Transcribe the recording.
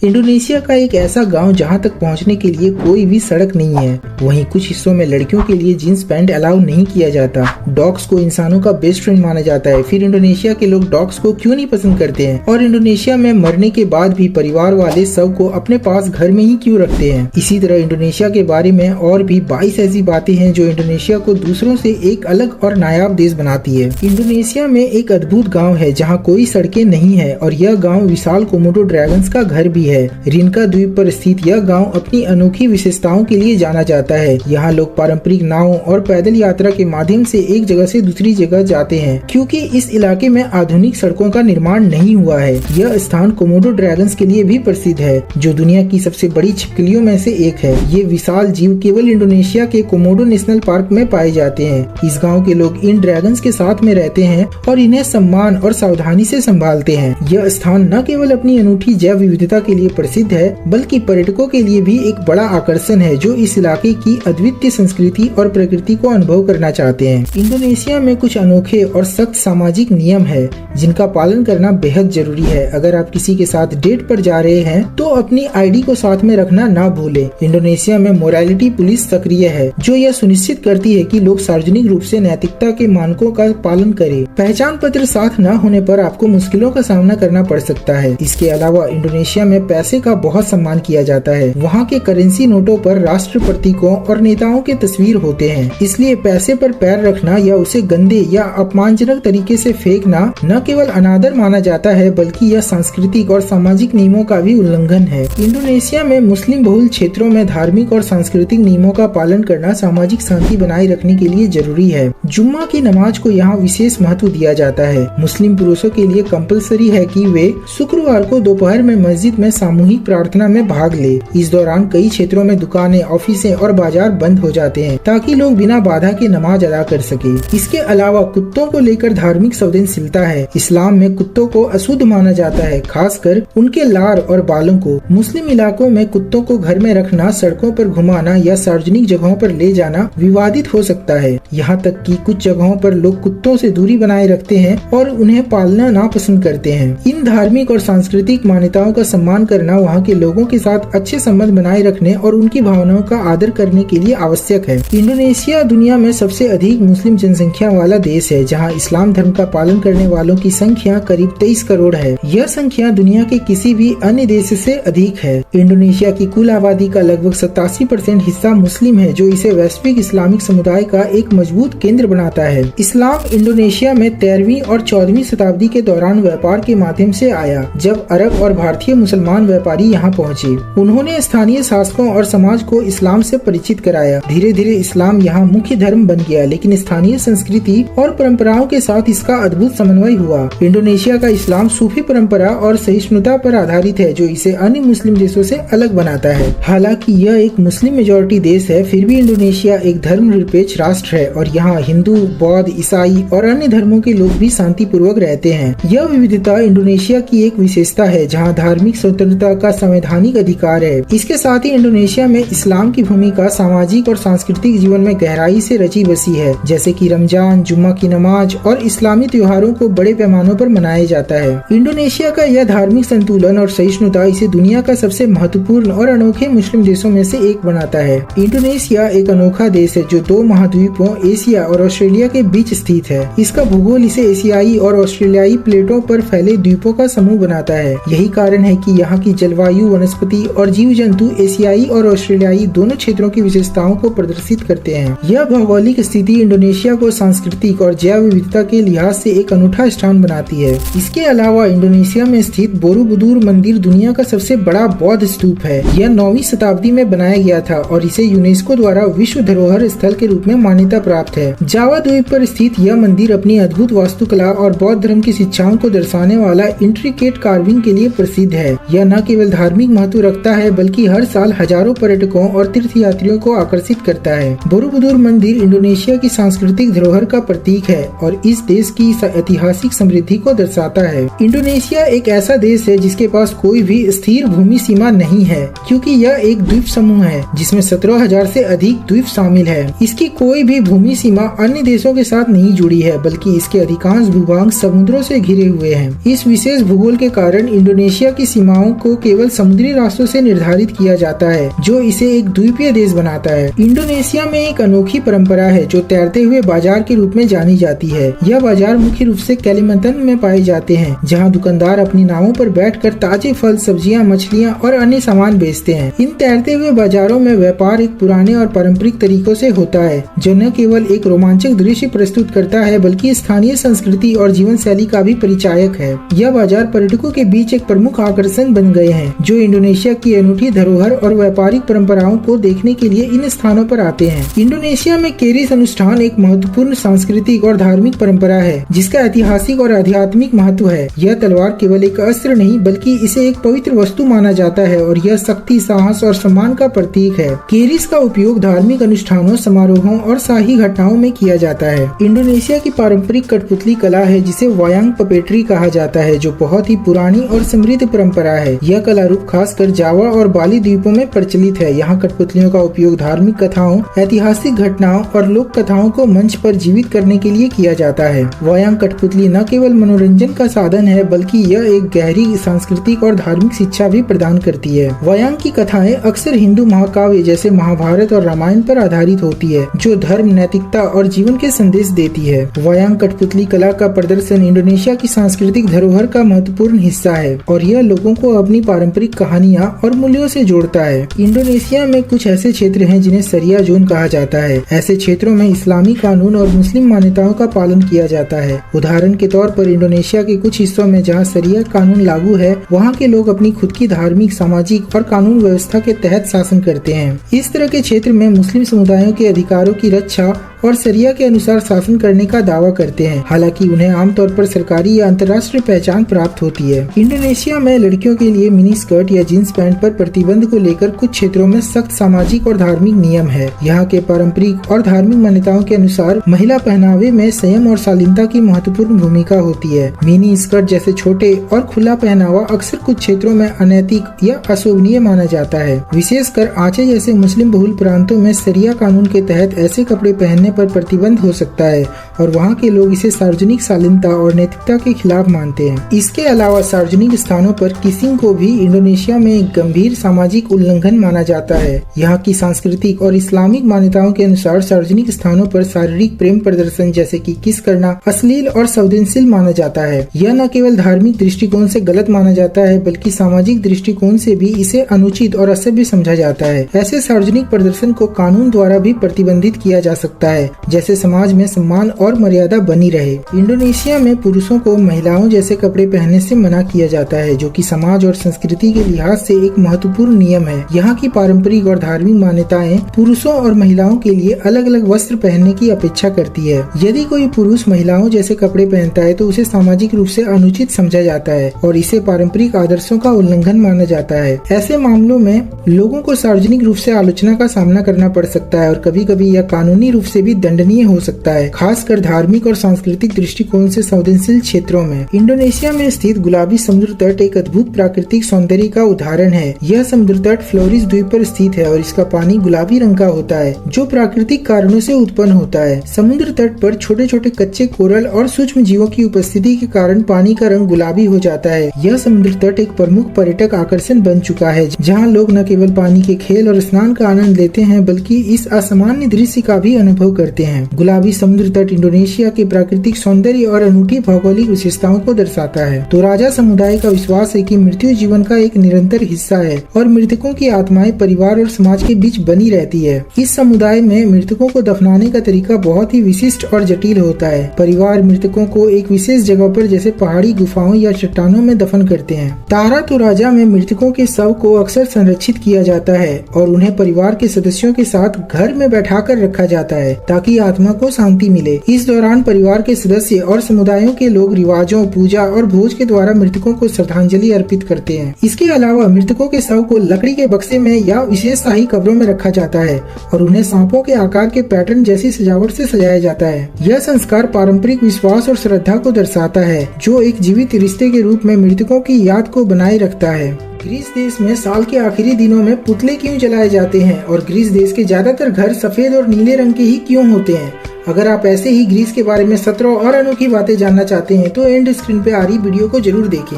Indonesia का एक ऐसा गांव जहां तक पहुंचने के लिए कोई भी सड़क नहीं है। वहीं कुछ हिस्सों में लड़कियों के लिए जींस पैंट अलाउ नहीं किया जाता। डॉग्स को इंसानों का बेस्ट फ्रेंड माना जाता है। फिर इंडोनेशिया के लोग डॉग्स को क्यों नहीं पसंद करते हैं और इंडोनेशिया में मरने के बाद भी परिवार वाले सब को अपने पास घर में ही क्यों रखते हैं। इसी तरह इंडोनेशिया के बारे में और भी 22 ऐसी बातें हैं जो इंडोनेशिया को दूसरों से एक अलग और नायाब देश बनाती है। इंडोनेशिया में एक अद्भुत गाँव है जहाँ कोई सड़कें नहीं है और यह गाँव विशाल कोमोडो ड्रैगन्स का घर भी है। रिनका द्वीप पर स्थित यह गांव अपनी अनोखी विशेषताओं के लिए जाना जाता है। यहाँ लोग पारंपरिक नावों और पैदल यात्रा के माध्यम से एक जगह से दूसरी जगह जाते हैं, क्योंकि इस इलाके में आधुनिक सड़कों का निर्माण नहीं हुआ है। यह स्थान कोमोडो ड्रैगन्स के लिए भी प्रसिद्ध है, जो दुनिया की सबसे बड़ी छिपकलियों में से एक है। ये विशाल जीव केवल इंडोनेशिया के कोमोडो नेशनल पार्क में पाए जाते हैं। इस गाँव के लोग इन ड्रैगन्स के साथ में रहते हैं और इन्हें सम्मान और सावधानी से संभालते हैं। यह स्थान न केवल अपनी अनूठी जैव विविधता के लिए प्रसिद्ध है, बल्कि पर्यटकों के लिए भी एक बड़ा आकर्षण है जो इस इलाके की अद्वितीय संस्कृति और प्रकृति को अनुभव करना चाहते हैं। इंडोनेशिया में कुछ अनोखे और सख्त सामाजिक नियम है जिनका पालन करना बेहद जरूरी है। अगर आप किसी के साथ डेट पर जा रहे हैं तो अपनी आईडी को साथ में रखना ना भूलें। इंडोनेशिया में मोरालिटी पुलिस सक्रिय है जो यह सुनिश्चित करती है कि लोग सार्वजनिक रूप से नैतिकता के मानकों का पालन करें। पहचान पत्र साथ न होने पर आपको मुश्किलों का सामना करना पड़ सकता है। इसके अलावा इंडोनेशिया में पैसे का बहुत सम्मान किया जाता है। वहाँ के करेंसी नोटों पर राष्ट्र प्रतीकों और नेताओं के तस्वीर होते हैं, इसलिए पैसे पर पैर रखना या उसे गंदे या अपमानजनक तरीके से फेंकना न केवल अनादर माना जाता है, बल्कि यह सांस्कृतिक और सामाजिक नियमों का भी उल्लंघन है। इंडोनेशिया में मुस्लिम बहुल क्षेत्रों में धार्मिक और सांस्कृतिक नियमों का पालन करना सामाजिक शांति बनाए रखने के लिए जरूरी है। जुम्मा की नमाज को यहाँ विशेष महत्व दिया जाता है। मुस्लिम पुरुषों के लिए कंपलसरी है कि वे शुक्रवार को दोपहर में मस्जिद में सामूहिक प्रार्थना में भाग ले। इस दौरान कई क्षेत्रों में दुकानें, ऑफिसें और बाजार बंद हो जाते हैं ताकि लोग बिना बाधा के नमाज अदा कर सके। इसके अलावा कुत्तों को लेकर धार्मिक संवेदनशीलता है। इस्लाम में कुत्तों को अशुद्ध माना जाता है, खासकर उनके लार और बालों को। मुस्लिम इलाकों में कुत्तों को घर में रखना, सड़कों पर घुमाना या सार्वजनिक जगहों पर ले जाना विवादित हो सकता है। यहाँ तक कि कुछ जगहों पर लोग कुत्तों से दूरी बनाए रखते हैं और उन्हें पालना नापसंद करते हैं। इन धार्मिक और सांस्कृतिक मान्यताओं का सम्मान करना वहाँ के लोगों के साथ अच्छे संबंध बनाए रखने और उनकी भावनाओं का आदर करने के लिए आवश्यक है। इंडोनेशिया दुनिया में सबसे अधिक मुस्लिम जनसंख्या वाला देश है, जहां इस्लाम धर्म का पालन करने वालों की संख्या करीब 23 करोड़ है। यह संख्या दुनिया के किसी भी अन्य देश से अधिक है। इंडोनेशिया की कुल आबादी का लगभग 87% हिस्सा मुस्लिम है, जो इसे वैश्विक इस्लामिक समुदाय का एक मजबूत केंद्र बनाता है। इस्लाम इंडोनेशिया में 13वीं और 14वीं शताब्दी के दौरान व्यापार के माध्यम से आया, जब अरब और भारतीय मुसलमान व्यापारी यहाँ पहुँचे। उन्होंने स्थानीय शासकों और समाज को इस्लाम से परिचित कराया। धीरे धीरे इस्लाम यहाँ मुख्य धर्म बन गया, लेकिन स्थानीय संस्कृति और परंपराओं के साथ इसका अद्भुत समन्वय हुआ। इंडोनेशिया का इस्लाम सूफी परंपरा और सहिष्णुता पर आधारित है, जो इसे अन्य मुस्लिम देशों से अलग बनाता है। हालांकि यह एक मुस्लिम मेजॉरिटी देश है, फिर भी इंडोनेशिया एक धर्मनिरपेक्ष राष्ट्र है और यहाँ हिंदू, बौद्ध, ईसाई और अन्य धर्मों के लोग भी शांति पूर्वक रहते हैं। यह विविधता इंडोनेशिया की एक विशेषता है, जहाँ धार्मिक स्वतंत्रता का संवैधानिक अधिकार है। इसके साथ ही इंडोनेशिया में इस्लाम की भूमिका सामाजिक और सांस्कृतिक जीवन में गहराई से रची बसी है, जैसे कि रमजान, जुम्मा की नमाज और इस्लामी त्योहारों को बड़े पैमानों पर मनाया जाता है। इंडोनेशिया का यह धार्मिक संतुलन और सहिष्णुता इसे दुनिया का सबसे महत्वपूर्ण और अनोखे मुस्लिम देशों में से एक बनाता है। इंडोनेशिया एक अनोखा देश है जो 2 महाद्वीपों एशिया और ऑस्ट्रेलिया के बीच स्थित है। इसका भूगोल इसे एशियाई और ऑस्ट्रेलियाई प्लेटों पर फैले द्वीपों का समूह बनाता है। यही कारण है कि यहाँ की जलवायु, वनस्पति और जीव जंतु एशियाई और ऑस्ट्रेलियाई दोनों क्षेत्रों की विशेषताओं को प्रदर्शित करते हैं। यह भौगोलिक स्थिति इंडोनेशिया को सांस्कृतिक और जैव विविधता के लिहाज से एक अनूठा स्थान बनाती है। इसके अलावा इंडोनेशिया में स्थित बोरोबुदुर मंदिर दुनिया का सबसे बड़ा बौद्ध स्तूप है। यह 9वीं शताब्दी में बनाया गया था और इसे यूनेस्को द्वारा विश्व धरोहर स्थल के रूप में मान्यता प्राप्त है। जावा द्वीप पर स्थित यह मंदिर अपनी अद्भुत वास्तुकला और बौद्ध धर्म की शिक्षाओं को दर्शाने वाला इंट्रिकेट कार्विंग के लिए प्रसिद्ध है। यह न केवल धार्मिक महत्व रखता है, बल्कि हर साल हजारों पर्यटकों और तीर्थयात्रियों को आकर्षित करता है। बोरोबुदुर मंदिर इंडोनेशिया की सांस्कृतिक धरोहर का प्रतीक है और इस देश की ऐतिहासिक समृद्धि को दर्शाता है। इंडोनेशिया एक ऐसा देश है जिसके पास कोई भी स्थिर भूमि सीमा नहीं है, क्योंकि यह एक द्वीप समूह है जिसमें 17,000 से अधिक द्वीप शामिल है। इसकी कोई भी भूमि सीमा अन्य देशों के साथ नहीं जुड़ी है, बल्कि इसके अधिकांश भूभाग समुद्रों से घिरे हुए हैं। इस विशेष भूगोल के कारण इंडोनेशिया की सीमाओं को केवल समुद्री रास्तों से निर्धारित किया जाता है, जो इसे एक द्वीपीय देश बनाता है। इंडोनेशिया में एक अनोखी परंपरा है जो तैरते हुए बाजार के रूप में जानी जाती है। यह बाजार मुख्य रूप से कैलिमंतन में पाए जाते हैं, जहाँ दुकानदार अपनी नावों पर बैठकर ताजे फल, सब्जियाँ, मछलियाँ और अन्य सामान बेचते हैं। इन तैरते हुए बाजारों में व्यापार एक पुराने और पारंपरिक तरीकों से होता है, जो न केवल एक रोमांचक दृश्य प्रस्तुत करता है बल्कि स्थानीय संस्कृति और जीवन शैली का भी परिचायक है। यह बाजार पर्यटकों के बीच एक प्रमुख आकर्षण बन गए हैं, जो इंडोनेशिया की अनूठी धरोहर और व्यापारिक परंपराओं को देखने के लिए इन स्थानों पर आते हैं। इंडोनेशिया में केरिस अनुष्ठान एक महत्वपूर्ण सांस्कृतिक और धार्मिक परंपरा है, जिसका ऐतिहासिक और आध्यात्मिक महत्व है। यह तलवार केवल एक अस्त्र नहीं बल्कि इसे एक पवित्र वस्तु माना जाता है और यह शक्ति, साहस और सम्मान का प्रतीक है। केरिस का उपयोग धार्मिक अनुष्ठानों, समारोहों और शाही घटनाओं में किया जाता है। इंडोनेशिया की पारंपरिक कठपुतली कला है जिसे वायांग पपेट्री कहा जाता है, जो बहुत ही पुरानी और समृद्ध परंपरा है। यह कला रूप खासकर जावा और बाली द्वीपों में प्रचलित है। यहाँ कठपुतलियों का उपयोग धार्मिक कथाओं, ऐतिहासिक घटनाओं और लोक कथाओं को मंच पर जीवित करने के लिए किया जाता है। वायांग कठपुतली न केवल मनोरंजन का साधन है बल्कि यह एक गहरी सांस्कृतिक और धार्मिक शिक्षा भी प्रदान करती है। वायांग की कथाएं अक्सर हिंदू महाकाव्य जैसे महाभारत और रामायण पर आधारित होती है, जो धर्म, नैतिकता और जीवन के संदेश देती है। वायांग कठपुतली कला का प्रदर्शन इंडोनेशिया की सांस्कृतिक धरोहर का महत्वपूर्ण हिस्सा है और यह लोगों को अपनी पारंपरिक कहानियां और मूल्यों से जोड़ता है। इंडोनेशिया में कुछ ऐसे क्षेत्र हैं जिन्हें शरिया जोन कहा जाता है। ऐसे क्षेत्रों में इस्लामी कानून और मुस्लिम मान्यताओं का पालन किया जाता है। उदाहरण के तौर पर इंडोनेशिया के कुछ हिस्सों में जहाँ शरिया कानून लागू है, वहाँ के लोग अपनी खुद की धार्मिक, सामाजिक और कानून व्यवस्था के तहत शासन करते हैं। इस तरह के क्षेत्र में मुस्लिम समुदायों के अधिकारों की रक्षा और शरिया के अनुसार शासन करने का दावा करते हैं, हालांकि उन्हें आमतौर पर सरकारी या अंतर्राष्ट्रीय पहचान प्राप्त होती है। इंडोनेशिया में लड़कियों के लिए मिनी स्कर्ट या जींस पैंट पर प्रतिबंध को लेकर कुछ क्षेत्रों में सख्त सामाजिक और धार्मिक नियम है। यहाँ के पारंपरिक और धार्मिक मान्यताओं के अनुसार महिला पहनावे में संयम और शालीनता की महत्वपूर्ण भूमिका होती है। मिनी स्कर्ट जैसे छोटे और खुला पहनावा अक्सर कुछ क्षेत्रों में अनैतिक या अशोभनीय माना जाता है। विशेषकर आंचे जैसे मुस्लिम बहुल प्रांतों में शरिया कानून के तहत ऐसे कपड़े पहनने पर प्रतिबंध हो सकता है और वहाँ के लोग इसे सार्वजनिक शालीनता और नैतिकता के खिलाफ मानते हैं। इसके अलावा सार्वजनिक स्थानों पर किसिंग को भी इंडोनेशिया में एक गंभीर सामाजिक उल्लंघन माना जाता है। यहाँ की सांस्कृतिक और इस्लामिक मान्यताओं के अनुसार सार्वजनिक स्थानों पर शारीरिक प्रेम प्रदर्शन जैसे कि किस करना अश्लील और संवेदनशील माना जाता है। यह न केवल धार्मिक दृष्टिकोण से गलत माना जाता है बल्कि सामाजिक दृष्टिकोण से भी इसे अनुचित और असभ्य समझा जाता है। ऐसे सार्वजनिक प्रदर्शन को कानून द्वारा भी प्रतिबंधित किया जा सकता है, जैसे समाज में सम्मान और मर्यादा बनी रहे। इंडोनेशिया में पुरुषों को महिलाओं जैसे कपड़े पहनने से मना किया जाता है, जो कि समाज और संस्कृति के लिहाज से एक महत्वपूर्ण नियम है। यहाँ की पारंपरिक और धार्मिक मान्यताएं पुरुषों और महिलाओं के लिए अलग अलग वस्त्र पहनने की अपेक्षा करती है। यदि कोई पुरुष महिलाओं जैसे कपड़े पहनता है तो उसे सामाजिक रूप से अनुचित समझा जाता है और इसे पारंपरिक आदर्शों का उल्लंघन माना जाता है। ऐसे मामलों में लोगों को सार्वजनिक रूप से आलोचना का सामना करना पड़ सकता है और कभी कभी यह कानूनी रूप से भी दंडनीय हो सकता है, खासकर धार्मिक और सांस्कृतिक दृष्टिकोण से संवेदनशील क्षेत्रों में। इंडोनेशिया में स्थित गुलाबी समुद्र तट एक अद्भुत प्राकृतिक सौंदर्य का उदाहरण है। यह समुद्र तट फ्लोरिस द्वीप पर स्थित है और इसका पानी गुलाबी रंग का होता है, जो प्राकृतिक कारणों से उत्पन्न होता है। समुद्र तट पर छोटे छोटे कच्चे कोरल और सूक्ष्म जीवों की उपस्थिति के कारण पानी का रंग गुलाबी हो जाता है। यह समुद्र तट एक प्रमुख पर्यटक आकर्षण बन चुका है, जहाँ लोग न केवल पानी के खेल और स्नान का आनंद लेते हैं बल्कि इस असामान्य दृश्य का भी अनुभव करते हैं। गुलाबी समुद्र तट इंडोनेशिया के प्राकृतिक सौंदर्य और अनूठी भौगोलिक विशेषताओं को दर्शाता है। तोराजा समुदाय का विश्वास है कि मृत्यु जीवन का एक निरंतर हिस्सा है और मृतकों की आत्माएं परिवार और समाज के बीच बनी रहती है। इस समुदाय में मृतकों को दफनाने का तरीका बहुत ही विशिष्ट और जटिल होता है। परिवार मृतकों को एक विशेष जगह पर जैसे पहाड़ी गुफाओं या चट्टानों में दफन करते हैं। तारा तोराजा में मृतकों के शव को अक्सर संरक्षित किया जाता है और उन्हें परिवार के सदस्यों के साथ घर में बैठाकर रखा जाता है ताकि आत्मा को शांति मिले। इस दौरान परिवार के सदस्य और समुदायों के लोग रिवाजों, पूजा और भोज के द्वारा मृतकों को श्रद्धांजलि अर्पित करते हैं। इसके अलावा मृतकों के शव को लकड़ी के बक्से में या विशेष शाही कब्रों में रखा जाता है और उन्हें सांपों के आकार के पैटर्न जैसी सजावट से सजाया जाता है। यह संस्कार पारंपरिक विश्वास और श्रद्धा को दर्शाता है, जो एक जीवित रिश्ते के रूप में मृतकों की याद को बनाए रखता है। ग्रीस देश में साल के आखिरी दिनों में पुतले क्यों जलाए जाते हैं और ग्रीस देश के ज्यादातर घर सफेद और नीले रंग के ही क्यों होते हैं? अगर आप ऐसे ही ग्रीस के बारे में 17 और अनोखी बातें जानना चाहते हैं तो एंड स्क्रीन पे आ रही वीडियो को जरूर देखें।